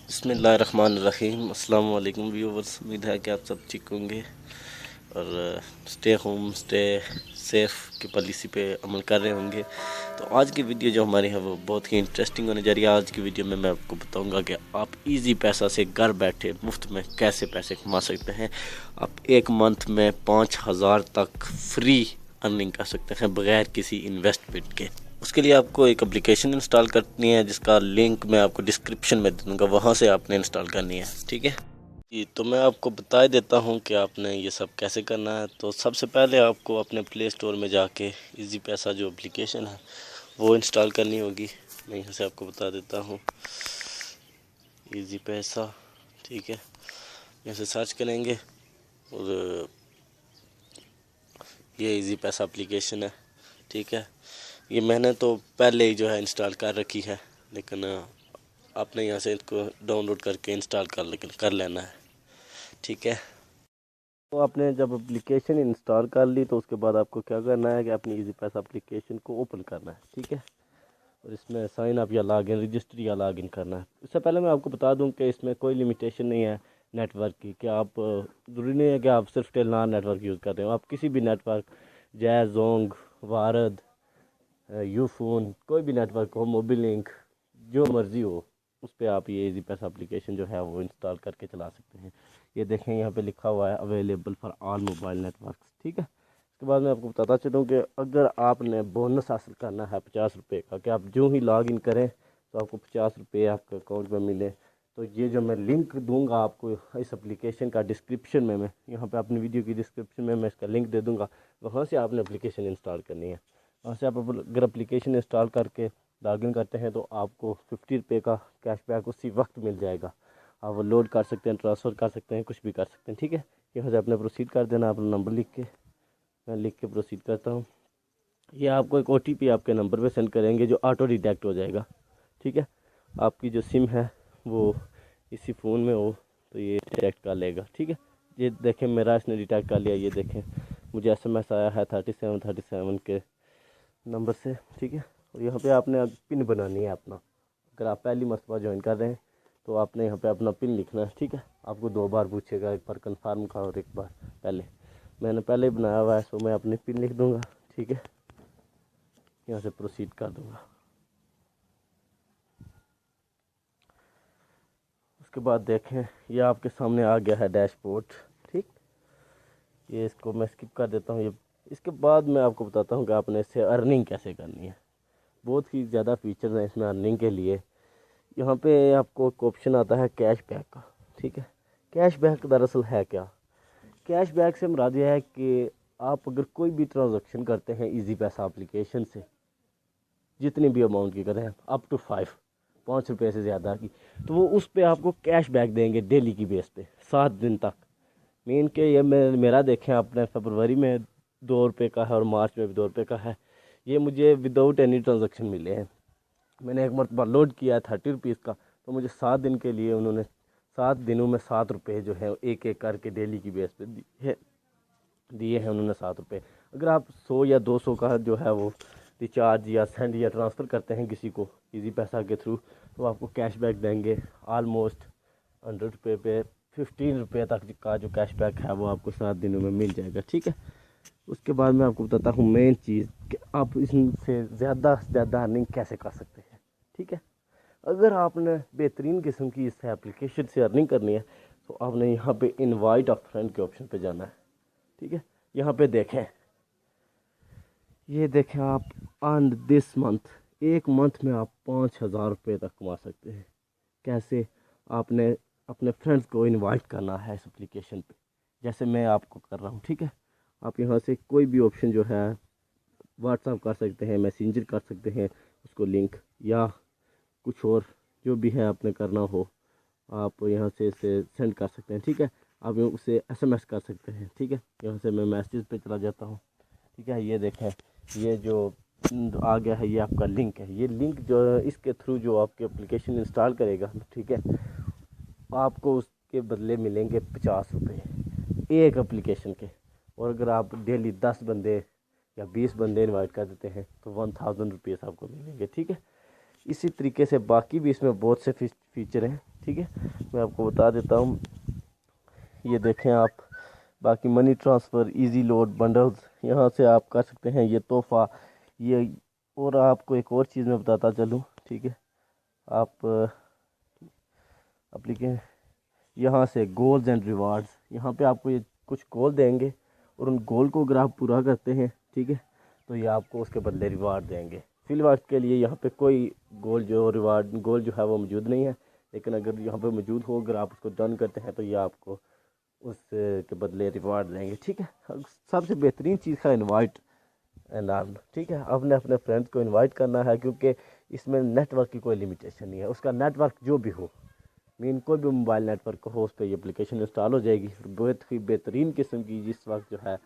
बिस्मिल्लाहिर्रहमानिर्रहीम। अस्सलाम वालेकुम व्यूअर्स, उम्मीद है कि आप सब ठीक होंगे और स्टे होम स्टे सेफ़ की पॉलिसी पे अमल कर रहे होंगे। तो आज की वीडियो जो हमारी है वो बहुत ही इंटरेस्टिंग होने जा रही है। आज की वीडियो में मैं आपको बताऊंगा कि आप इजी पैसा से घर बैठे मुफ्त में कैसे पैसे कमा सकते हैं। आप एक मंथ में 5,000 तक फ्री अर्निंग कर सकते हैं बगैर किसी इन्वेस्टमेंट के। उसके लिए आपको एक एप्लीकेशन इंस्टॉल करनी है जिसका लिंक मैं आपको डिस्क्रिप्शन में दे दूँगा, वहाँ से आपने इंस्टॉल करनी है। ठीक है जी, तो मैं आपको बता देता हूँ कि आपने ये सब कैसे करना है। तो सबसे पहले आपको अपने प्ले स्टोर में जाके इजी पैसा जो एप्लीकेशन है वो इंस्टॉल करनी होगी। मैं यहाँ से आपको बता देता हूँ इजी पैसा। ठीक है, यहाँ से सर्च करेंगे और ये इजी पैसा एप्लीकेशन है। ठीक है, ये मैंने तो पहले ही जो है इंस्टॉल कर रखी है, लेकिन आपने यहाँ से इसको डाउनलोड करके इंस्टॉल कर लेना है। ठीक है, तो आपने जब एप्लीकेशन इंस्टॉल कर ली तो उसके बाद आपको क्या करना है कि अपनी इजी पैसा एप्लीकेशन को ओपन करना है। ठीक है, और इसमें साइन अप या लॉग इन, रजिस्टर या लॉग इन करना है। इससे पहले मैं आपको बता दूं कि इसमें कोई लिमिटेशन नहीं है नेटवर्क की, कि आप ज़रूरी नहीं है कि आप सिर्फ टेलनार नेटवर्क यूज़ कर रहे हो। आप किसी भी network, jazz, Jong, Word, Ufone, कोई भी नेटवर्क हो, मोबिल लिंक, जो मर्ज़ी हो, उस पर आप ये इजी पैसा एप्लीकेशन जो है वो इंस्टॉल करके चला सकते हैं। ये देखें यहाँ पे लिखा हुआ है available for all mobile networks. ठीक है, उसके बाद मैं आपको बताता चलूँ कि अगर आपने बोनस हासिल करना है 50 रुपये का, कि आप जो ही लॉग इन करें तो आपको 50 रुपये आपके अकाउंट में मिले, तो ये जो मैं लिंक दूंगा आपको इस एप्लीकेशन का डिस्क्रिप्शन में, मैं यहाँ पे अपनी वीडियो की डिस्क्रिप्शन में मैं इसका लिंक दे दूँगा, वहाँ से आपने एप्लीकेशन इंस्टॉल करनी है। वहाँ से आप अगर एप्लीकेशन इंस्टॉल करके लॉगिन करते हैं तो आपको 50 रुपये का कैशबैक उसी वक्त मिल जाएगा। आप वो लोड कर सकते हैं, ट्रांसफ़र कर सकते हैं, कुछ भी कर सकते हैं। ठीक है, यहाँ से आपने प्रोसीड कर देना, अपना नंबर लिख के। मैं लिख के प्रोसीड करता हूँ। ये आपको एक OTP आपके नंबर पे सेंड करेंगे जो ऑटो डिटेक्ट हो जाएगा। ठीक है, आपकी जो सिम है वो इसी फ़ोन में हो तो ये डिटेक्ट कर लेगा। ठीक है, ये देखें मेरा इसने डिटेक्ट कर लिया। ये देखें मुझे SMS आया है 3737 के नंबर से। ठीक है, और यहाँ पे आपने पिन बनानी है अपना। अगर आप पहली मरतबा ज्वाइन कर रहे हैं तो आपने यहाँ पे अपना पिन लिखना है। ठीक है, आपको 2 बार पूछेगा, एक बार कंफर्म का और एक बार पहले। मैंने पहले ही बनाया हुआ है, सो मैं अपनी पिन लिख दूँगा। ठीक है, यहाँ से प्रोसीड कर दूँगा। उसके बाद देखें ये आपके सामने आ गया है डैशबोर्ड। ठीक, ये इसको मैं स्किप कर देता हूँ। ये इसके बाद मैं आपको बताता हूँ कि आपने इससे अर्निंग कैसे करनी है। बहुत ही ज़्यादा फीचर्स हैं इसमें अर्निंग के लिए। यहाँ पे आपको एक ऑप्शन आता है कैशबैक का। ठीक है, कैशबैक दरअसल है क्या? कैशबैक से मुराद यह है कि आप अगर कोई भी ट्रांजैक्शन करते हैं इजी पैसा एप्लीकेशन से, जितनी भी अमाउंट की करें, अप टू 5 रुपये से ज़्यादा की, तो वो उस पर आपको कैश बैक देंगे डेली की बेस पे 7 दिन तक। मीन के ये मेरा देखें आपने फरवरी में 2 रुपये का है और मार्च में भी 2 रुपये का है। ये मुझे विदाउट एनी ट्रांजेक्शन मिले हैं। मैंने एक मरतबा लोड किया है 30 रुपीज़ का, तो मुझे 7 दिन के लिए उन्होंने 7 दिनों में 7 रुपये जो है एक एक करके डेली की बेस पे दिए हैं उन्होंने 7 रुपये। अगर आप 100 या 200 का जो है वो रिचार्ज या सेंड या ट्रांसफ़र करते हैं किसी को इजी पैसा के थ्रू, तो आपको कैशबैक देंगे ऑलमोस्ट 100 रुपये पे। 15 रुपये तक का जो कैशबैक है वो आपको 7 दिनों में मिल जाएगा। ठीक है, उसके बाद मैं आपको बताता हूँ मेन चीज़ कि आप इससे ज़्यादा से ज़्यादा अर्निंग कैसे कर सकते हैं। ठीक है, अगर आपने बेहतरीन किस्म की इस एप्लीकेशन से अर्निंग करनी है तो आपने यहाँ पे इनवाइट अ फ्रेंड के ऑप्शन पे जाना है। ठीक है, यहाँ पे देखें, ये देखें आप अर्न दिस मंथ, एक मंथ में आप 5,000 रुपये तक कमा सकते हैं। कैसे? आपने अपने फ्रेंड्स को इनवाइट करना है इस एप्लीकेशन पे, जैसे मैं आपको कर रहा हूँ। ठीक है, आप यहाँ से कोई भी ऑप्शन जो है व्हाट्सअप कर सकते हैं, मैसेंजर कर सकते हैं उसको लिंक, या कुछ और जो भी है आपने करना हो आप यहाँ से इसे सेंड कर सकते हैं। ठीक है, आप उसे SMS कर सकते हैं। ठीक है, यहाँ से मैं मैसेज पे चला जाता हूँ। ठीक है, ये देखें ये जो आ गया है ये आपका लिंक है। ये लिंक जो इसके थ्रू जो आपके एप्लीकेशन इंस्टॉल करेगा, ठीक है, आपको उसके बदले मिलेंगे 50 रुपये एक एप्लीकेशन के। और अगर आप डेली 10 बंदे या 20 बंदे इनवाइट कर देते हैं तो 1000 रुपीज़ आपको मिलेंगे। ठीक है, इसी तरीके से बाकी भी इसमें बहुत से फीचर हैं। ठीक है, मैं आपको बता देता हूँ। ये देखें आप, बाकी money transfer, easy load, bundles यहाँ से आप कर सकते हैं। ये तोहफ़ा, ये, और आपको एक और चीज़ मैं बताता चलूँ, ठीक है। आप एप्लीकेशन यहाँ से गोल्स एंड रिवार्ड्स, यहाँ पे आपको ये कुछ गोल देंगे और उन गोल को अगर आप पूरा करते हैं, ठीक है, तो ये आपको उसके बदले रिवार्ड देंगे। फ़िलहाल के लिए यहाँ पे कोई गोल जो है वो मौजूद नहीं है, लेकिन अगर यहाँ पे मौजूद हो, अगर आप उसको डन करते हैं तो ये आपको उसके बदले रिवार्ड देंगे, ठीक है। सबसे बेहतरीन चीज़ है इनवाइट एंड अर्न, ठीक है। आपने अपने फ्रेंड्स को इनवाइट करना है, क्योंकि इसमें नेटवर्क की कोई लिमिटेशन नहीं है। उसका नेटवर्क जो भी हो, मीन कोई भी मोबाइल नेटवर्क हो, उस पर ये एप्लीकेशन इंस्टॉल हो जाएगी। बहुत ही बेहतरीन किस्म की, जिस वक्त जो है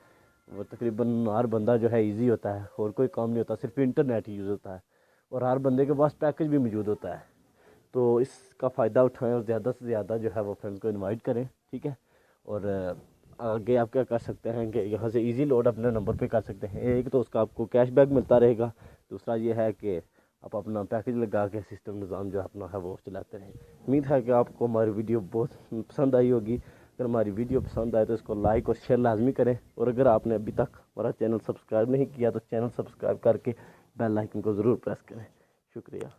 वो तकरीबन हर बंदा जो है इजी होता है, और कोई काम नहीं होता, सिर्फ इंटरनेट यूज़ होता है, और हर बंदे के पास पैकेज भी मौजूद होता है। तो इसका फ़ायदा उठाएं और ज़्यादा से ज़्यादा जो है वो फ्रेंड्स को इनवाइट करें, ठीक है। और आगे आप क्या कर सकते हैं कि यहाँ से इजी लोड अपने नंबर पे कर सकते हैं। एक तो उसका आपको कैशबैक मिलता रहेगा, दूसरा ये है कि आप अपना पैकेज लगा के सिस्टम निज़ाम जो अपना है वो चलाते रहें। उम्मीद है कि आपको हमारी वीडियो बहुत पसंद आई होगी। अगर हमारी वीडियो पसंद आए तो इसको लाइक और शेयर लाजमी करें, और अगर आपने अभी तक हमारा चैनल सब्सक्राइब नहीं किया तो चैनल सब्सक्राइब करके बेल आइकन को ज़रूर प्रेस करें। शुक्रिया।